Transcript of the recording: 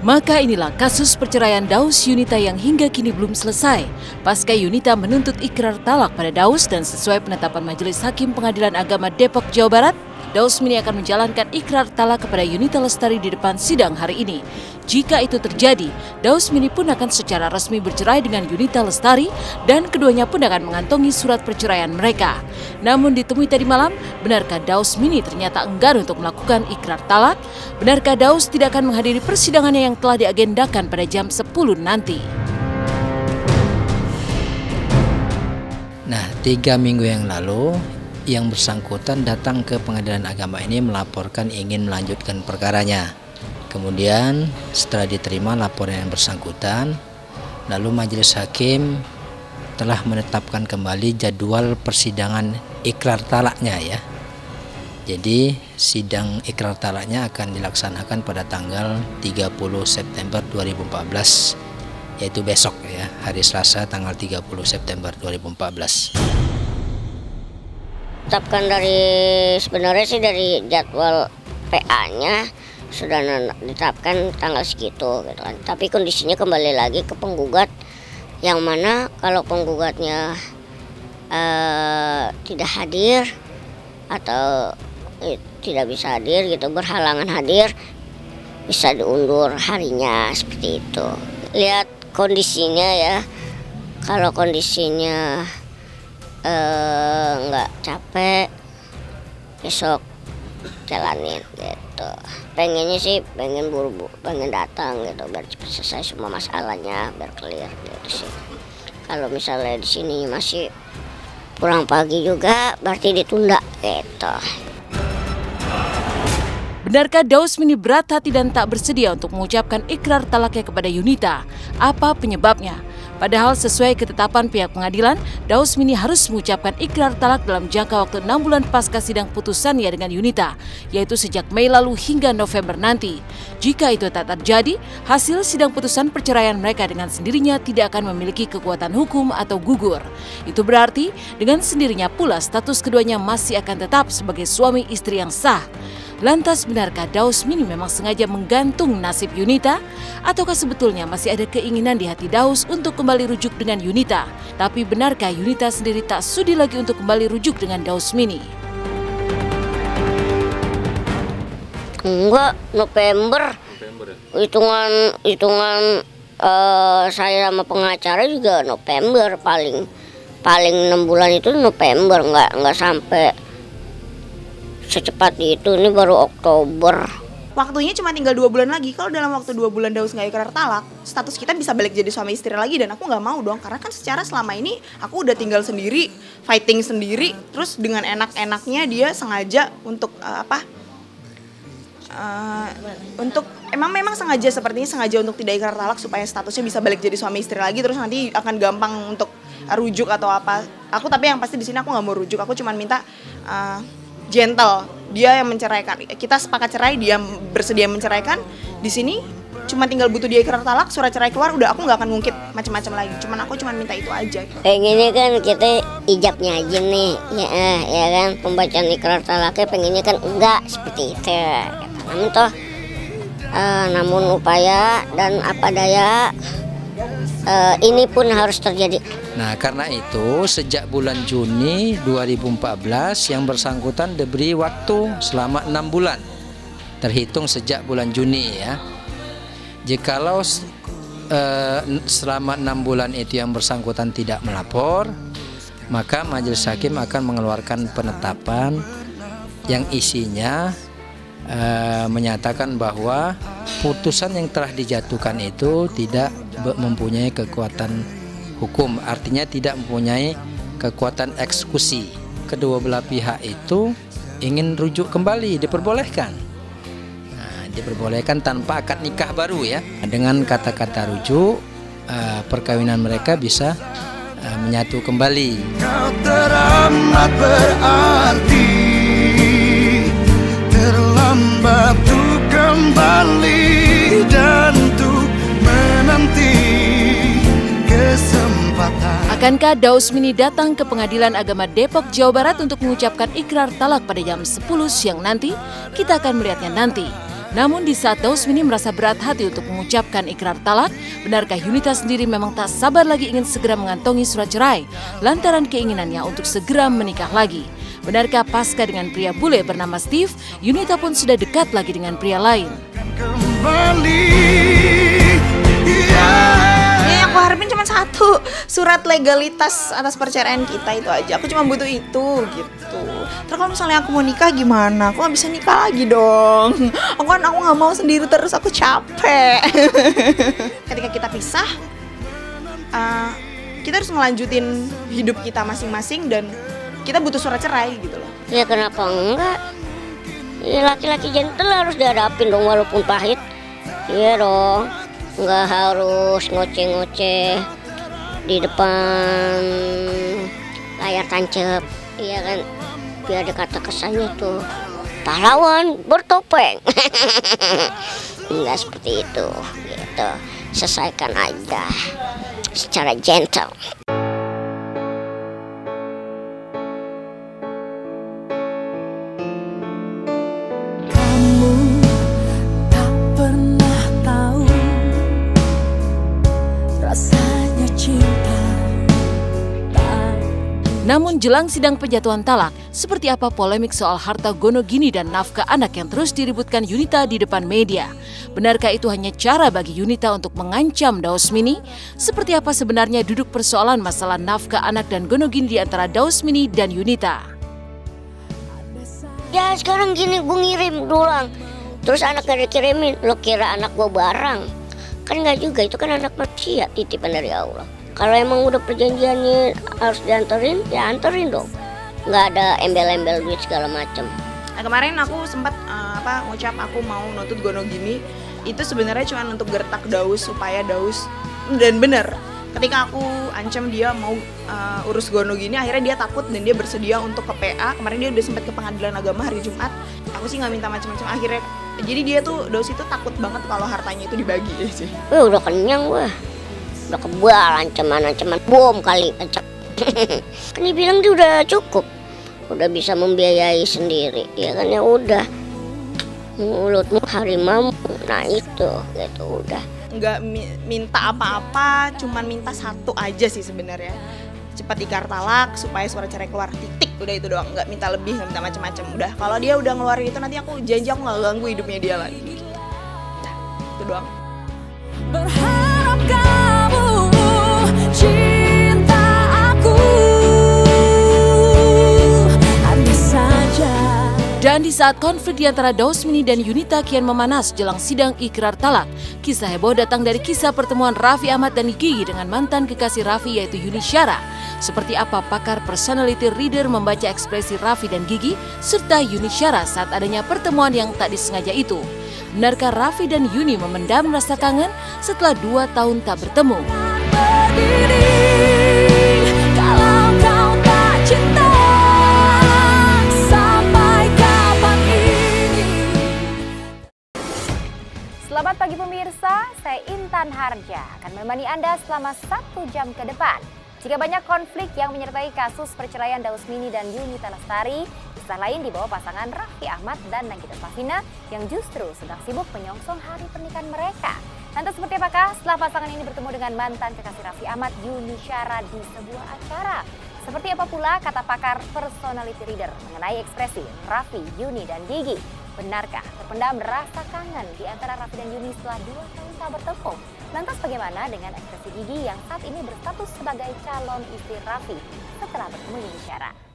Maka inilah kasus perceraian Daus Yunita yang hingga kini belum selesai. Pasca Yunita menuntut ikrar talak pada Daus dan sesuai penetapan Majelis Hakim Pengadilan Agama Depok, Jawa Barat, Daus Mini akan menjalankan ikrar talak kepada Yunita Lestari di depan sidang hari ini. Jika itu terjadi, Daus Mini pun akan secara resmi bercerai dengan Yunita Lestari dan keduanya pun akan mengantongi surat perceraian mereka. Namun ditemui tadi malam, benarkah Daus Mini ternyata enggan untuk melakukan ikrar talak? Benarkah Daus tidak akan menghadiri persidangannya yang telah diagendakan pada jam 10 nanti? Nah, 3 minggu yang lalu, yang bersangkutan datang ke pengadilan agama ini melaporkan ingin melanjutkan perkaranya. Kemudian setelah diterima laporan yang bersangkutan, lalu majelis hakim telah menetapkan kembali jadwal persidangan ikrar talaknya ya. Jadi sidang ikrar talaknya akan dilaksanakan pada tanggal 30 September 2014, yaitu besok ya, hari Selasa tanggal 30 September 2014. Sebenarnya sih dari jadwal PA-nya sudah ditetapkan tanggal segitu gitu kan. Tapi kondisinya kembali lagi ke penggugat, yang mana kalau penggugatnya tidak hadir atau tidak bisa hadir gitu, berhalangan hadir, bisa diundur harinya seperti itu. Lihat kondisinya ya, kalau kondisinya nggak capek, besok jalanin gitu. Pengennya sih pengen buru-buru, pengen datang gitu biar cepat selesai semua masalahnya, biar clear gitu sih. Kalau misalnya di sini masih pulang pagi juga, berarti ditunda gitu. Benarkah Daus Mini berat hati dan tak bersedia untuk mengucapkan ikrar talaknya kepada Yunita? Apa penyebabnya? Padahal sesuai ketetapan pihak pengadilan, Daus Mini harus mengucapkan ikrar talak dalam jangka waktu 6 bulan pasca sidang putusannya dengan Yunita, yaitu sejak Mei lalu hingga November nanti. Jika itu tak terjadi, hasil sidang putusan perceraian mereka dengan sendirinya tidak akan memiliki kekuatan hukum atau gugur. Itu berarti dengan sendirinya pula status keduanya masih akan tetap sebagai suami istri yang sah. Lantas benarkah Daus Mini memang sengaja menggantung nasib Yunita? Ataukah sebetulnya masih ada keinginan di hati Daus untuk kembali rujuk dengan Yunita? Tapi benarkah Yunita sendiri tak sudi lagi untuk kembali rujuk dengan Daus Mini? Enggak, November. Hitungan saya sama pengacara juga November, paling 6 bulan itu November, nggak sampai secepat itu. Ini baru Oktober. Waktunya cuma tinggal 2 bulan lagi. Kalau dalam waktu 2 bulan Daus nggak ikrar talak, status kita bisa balik jadi suami istri lagi, dan aku nggak mau dong. Karena kan secara selama ini aku udah tinggal sendiri, fighting sendiri, terus dengan enak-enaknya dia sengaja untuk untuk memang sepertinya sengaja untuk tidak ikrar talak supaya statusnya bisa balik jadi suami istri lagi, terus nanti akan gampang untuk rujuk atau apa. Tapi yang pasti di sini aku nggak mau rujuk. Aku cuma minta gentle, dia yang menceraikan. Kita sepakat cerai, dia bersedia menceraikan. Di sini cuma tinggal butuh dia ikrar talak, surat cerai keluar, udah aku nggak akan ngungkit macam-macam lagi. Aku cuma minta itu aja. Pengennya kan kita ijabnya aja nih, ya kan, pembacaan ikrar talaknya pengennya kan enggak seperti itu. Namun upaya dan apa daya, ini pun harus terjadi. Nah, karena itu sejak bulan Juni 2014 yang bersangkutan diberi waktu selama 6 bulan terhitung sejak bulan Juni ya. Jikalau selama 6 bulan itu yang bersangkutan tidak melapor, maka majelis hakim akan mengeluarkan penetapan yang isinya menyatakan bahwa putusan yang telah dijatuhkan itu tidak mempunyai kekuatan hukum, artinya tidak mempunyai kekuatan eksekusi. Kedua belah pihak itu ingin rujuk kembali, diperbolehkan. Nah, diperbolehkan tanpa akad nikah baru ya. Dengan kata-kata rujuk, perkawinan mereka bisa menyatu kembali. Kau teramat berarti, terlambat untuk kembali dan untuk menanti kesempatan. Akankah Daus Mini datang ke Pengadilan Agama Depok, Jawa Barat untuk mengucapkan ikrar talak pada jam 10 siang nanti? Kita akan melihatnya nanti. Namun di saat Dausmini merasa berat hati untuk mengucapkan ikrar talak, benarkah Yunita sendiri memang tak sabar lagi ingin segera mengantongi surat cerai lantaran keinginannya untuk segera menikah lagi? Benarkah pasca dengan pria bule bernama Steve, Yunita pun sudah dekat lagi dengan pria lain? Kembali, Yang aku harapin cuma satu, surat legalitas atas perceraian kita itu aja. Aku cuma butuh itu gitu. Terus kalau misalnya aku mau nikah gimana? Aku nggak bisa nikah lagi dong. Aku nggak mau sendiri terus, aku capek. Ketika kita pisah, kita harus ngelanjutin hidup kita masing-masing dan kita butuh surat cerai gitu loh. Ya kenapa enggak? Ya, laki-laki gentle harus dihadapin dong walaupun pahit. Iya dong. Nggak harus ngoceh-ngoceh di depan layar tancap. Iya kan? Biar ada kata kesannya tuh pahlawan bertopeng. Enggak seperti itu gitu. Selesaikan aja secara gentle. Namun jelang sidang penjatuhan talak, seperti apa polemik soal harta gono gini dan nafkah anak yang terus diributkan Yunita di depan media? Benarkah itu hanya cara bagi Yunita untuk mengancam Dausmini? Seperti apa sebenarnya duduk persoalan masalah nafkah anak dan gono gini di antara Dausmini dan Yunita? Ya sekarang gini, gue ngirim doang, terus anak gak dikirimin, lo kira anak gue barang? Kan nggak juga, itu kan anak manusia, titipan dari Allah. Kalau emang udah perjanjiannya harus dianterin, ya anterin dong. Nggak ada embel-embel duit segala macem. Nah, kemarin aku sempat ngucap aku mau nutut gono gini. Itu sebenarnya cuma untuk gertak Daus supaya Daus, dan bener. Ketika aku ancam dia mau urus gono gini, akhirnya dia takut dan dia bersedia untuk ke PA. Kemarin dia udah sempat ke pengadilan agama hari Jumat. Aku sih nggak minta macam-macam akhirnya. Jadi dia tuh Daus itu takut banget kalau hartanya itu dibagi sih. Udah kenyang gue. Udah kebal ancaman bom kali ancam. Kan dia bilang dia udah cukup, udah bisa membiayai sendiri, ya kan, ya udah. Mulutmu harimau, nah itu gitu udah. Nggak minta apa-apa, cuman minta satu aja sih sebenarnya. Cepat ikrar talak supaya surat cerai keluar, titik, udah itu doang. Nggak minta lebih, nggak minta macam-macam. Udah, kalau dia udah ngeluarin itu nanti aku janji aku nggak ganggu hidupnya dia lagi. Nah, itu doang. Berharap kamu cinta aku, andai saja. Dan di saat konflik di antara Dausmini dan Yunita kian memanas jelang sidang ikrar talak, kisah heboh datang dari kisah pertemuan Raffi Ahmad dan Gigi dengan mantan kekasih Raffi yaitu Yuni Syara. Seperti apa pakar personality reader membaca ekspresi Raffi dan Gigi serta Yuni Syara saat adanya pertemuan yang tak disengaja itu? Benarkah Raffi dan Yuni memendam rasa kangen setelah 2 tahun tak bertemu? Kalau kau tak cinta, sampai kapan ini? Selamat pagi pemirsa, saya Intan Harja akan menemani Anda selama 1 jam ke depan. Jika banyak konflik yang menyertai kasus perceraian Dausmini dan Yunita Lestari, kisah lain dibawa pasangan Raffi Ahmad dan Nagita Slavina yang justru sedang sibuk menyongsong hari pernikahan mereka. Lantas seperti apakah setelah pasangan ini bertemu dengan mantan kekasih Raffi Ahmad, Yuni Syara, di sebuah acara? Seperti apa pula kata pakar personality reader mengenai ekspresi Raffi, Yuni, dan Gigi? Benarkah terpendam rasa kangen di antara Raffi dan Yuni setelah 2 tahun tak bertemu? Lantas bagaimana dengan ekspresi Gigi yang saat ini berstatus sebagai calon istri Raffi setelah bertemu Yuni Syara?